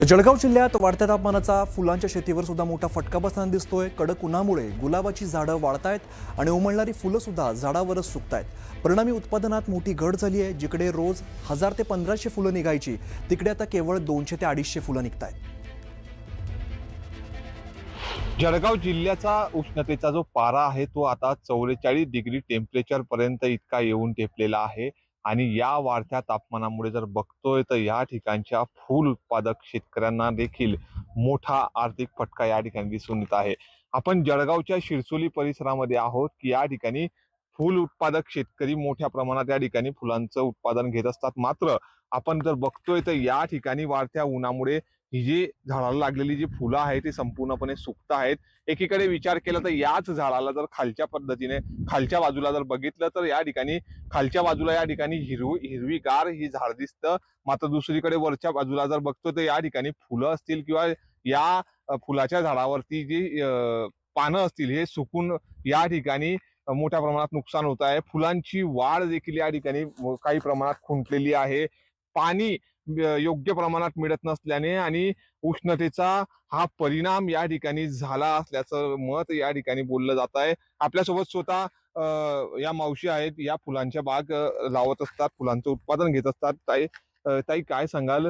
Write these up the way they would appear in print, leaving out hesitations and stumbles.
जळगाव जिल्ह्यात वाढत्या तापमानाचा फुलांच्या शेतीवर सुद्धा मोठा फटका बसताना दिसतोय। कडक उन्हामुळे गुलाबाची झाडं वाळतायत आणि उमलणारी फुलं सुद्धा झाडावरच सुकतायत। परिणामी उत्पादनात मोठी घट झाली आहे। जिकडे रोज 1000 ते 1500 फुलं निघायची तिकडे आता केवळ 200 ते 250 फुलं निघतायत। जळगाव जिल्ह्याचा उष्णतेचा जो पारा आहे तो आता 44 डिग्री टेम्परेचर पर्यंत इतका येऊन टेपलेला आहे। आणि या वाढत्या तापमानामुळे जर बघतोय तर या ठिकाणच्या फूल उत्पादक शेतकऱ्यांना देखील मोठा आर्थिक फटका या ठिकाणी दिसून येत आहे। आपण जळगावच्या शिरसोली परिसरामध्ये आहोत की या ठिकाणी फूल उत्पादक शेतकरी मोठ्या प्रमाणात या ठिकाणी फुलांचं उत्पादन घेत असतात। मात्र आपण जर बघतोय तर या ठिकाणी वाढत्या उन्हामुळे ही जी झाडाला लागलेली जी फुलं आहेत ती संपूर्णपणे सुकत आहेत। एकीकडे विचार केला तर याच झाडाला जर खालच्या पद्धतीने खालच्या बाजूला जर बघितलं तर या ठिकाणी खालच्या बाजूला या ठिकाणी हिरवीगार ही झाड दिसतं। मात्र दुसरीकडे वरच्या बाजूला जर बघतो तर या ठिकाणी फुलं असतील किंवा या फुलाच्या झाडावरती जी पानं असतील हे सुकून या ठिकाणी मोठ्या प्रमाणात नुकसान होत आहे। फुलांची वाढ देखील या ठिकाणी काही प्रमाणात खुंटलेली आहे। पाणी योग्य प्रमाणात मिळत नसल्याने आणि उष्णतेचा हा परिणाम या ठिकाणी झाला असल्याचं मत या ठिकाणी बोललं जात आहे। आपल्यासोबत स्वतः या मावशी आहेत, या फुलांच्या बाग लावत असतात, फुलांचं उत्पादन घेत असतात। ताई काय सांगाल,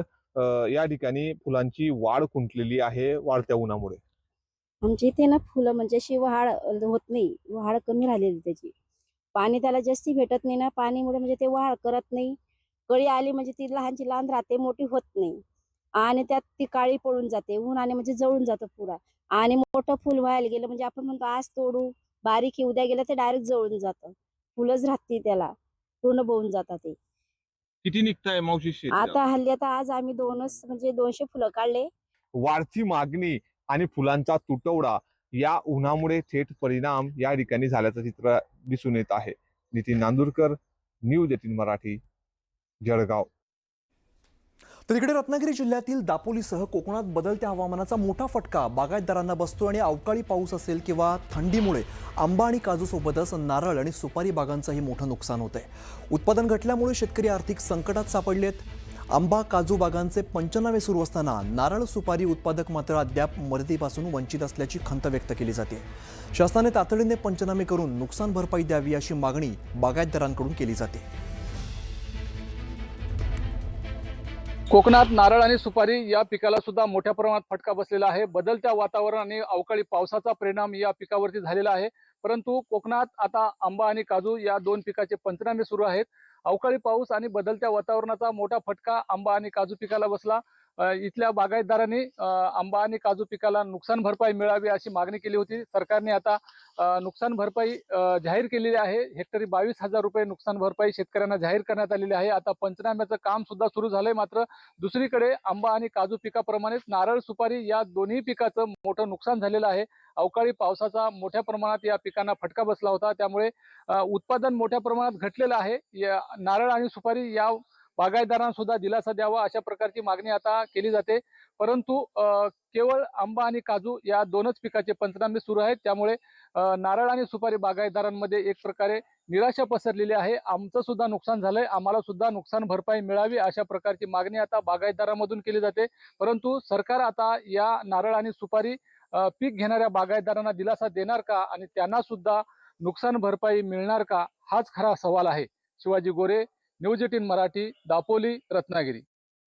या ठिकाणी फुलांची वाढ खुंटलेली आहे वाढत्या उन्हामुळे? आमच्या इथे ना फुलं म्हणजे अशी वाढ होत नाही, वाढ कमी राहिलेली त्याची। पाणी त्याला जास्ती भेटत नाही ना, पाणीमुळे म्हणजे ते वाढ करत नाही। कळी आली म्हणजे ती लहानची लहान राहते, मोठी होत नाही आणि त्यात ती काळी पडून जाते, उन्हाने म्हणजे जळून जातं पुरा। आणि मोठं फुल व्हायला गेलं म्हणजे आपण म्हणतो आज तोडू, बारीक आहे उद्या गेलं ते डायरेक्ट जळून जातं, फुलंच राहत नाही त्याला, पूर्ण बळून जातात ते। किती निघताय मावशी शेत? आता हल्ली आता आज आम्ही 2च म्हणजे 200 फुलं काढले। वाढती मागणी आणि फुलांचा तुटवडा या उन्हामुळे थेट परिणाम या ठिकाणी झाल्याचं चित्र दिसून येत आहे। नितीन नांदुरकर, न्यूज 18 मराठी, जळगाव। तर इकडे रत्नागिरी जिल्ह्यातील दापोलीसह कोकणात बदलत्या हवामानाचा मोठा फटका बागायतदारांना बसतो आणि अवकाळी पाऊस असेल किंवा थंडीमुळे आंबा आणि काजूसोबतच नारळ आणि सुपारी बागांचंही मोठं नुकसान होतंय। उत्पादन घटल्यामुळे शेतकरी आर्थिक संकटात सापडलेत। आंबा काजू बागांचे पंचनामे सुरू असताना नारळ सुपारी उत्पादक मात्र अद्याप मदतीपासून वंचित असल्याची खंत व्यक्त केली जाते। शासनाने तातडीने पंचनामे करून नुकसान भरपाई द्यावी अशी मागणी बागायतदारांकडून केली जाते। कोकणात नारळ आणि सुपारी या पिकाला सुद्धा मोठ्या प्रमाणात फटका बसलेला आहे। बदलत्या वातावरण आणि अवकाळी पावसाचा परिणाम या पिकावरती झालेला आहे। परंतु कोकणात आता आंबा आणि काजू या 2 पिकाचे पंचनामे सुरू आहेत। अवकाळी पाऊस आणि बदलत्या वातावरणाचा मोठा फटका आंबा आणि काजू पिकाला बसला। इथल्या बागायतदारांनी आंबा आणि काजू पिकाला नुकसान भरपाई मिळावी अशी मागणी केली होती। सरकारने आता नुकसान भरपाई जाहीर केलेली आहे। हेक्टरी 22,000 रुपये नुकसान भरपाई शेतकऱ्यांना जाहीर करण्यात आलेली आहे। आता पंचनाम्याचं काम सुद्धा सुरू झालंय। मात्र दुसरीकडे आंबा आणि काजू पिकाप्रमाणेच नारळ सुपारी या दोन्ही पिकाचं मोठं नुकसान झालेलं आहे। अवकाळी पावसाचा मोठ्या प्रमाणात या पिकांना फटका बसला होता, त्यामुळे उत्पादन मोठ्या प्रमाणात घटलेलं आहे। या नारळ आणि सुपारी या बागायतदारांना सुद्धा दिलासा द्यावा अशा प्रकारची मागणी आता केली जाते। परंतु केवळ आंबा आणि काजू या 2च पिकाचे पंचनामे सुरू आहेत, त्यामुळे नारळ आणि सुपारी बागायतदारांमध्ये एक प्रकारे निराशा पसरलेली आहे। आमचं सुद्धा नुकसान झालंय, आम्हाला सुद्धा नुकसान भरपाई मिळावी अशा प्रकारची मागणी आता बागायतदारांमधून केली जाते। परंतु सरकार आता या नारळ आणि सुपारी पीक घेणाऱ्या बागायतदारांना दिलासा देणार का आणि त्यांना सुद्धा नुकसान भरपाई मिळणार का, हाच खरा सवाल आहे। शिवाजी गोरे, न्यूज 18 मराठी, दापोली, रत्नागिरी।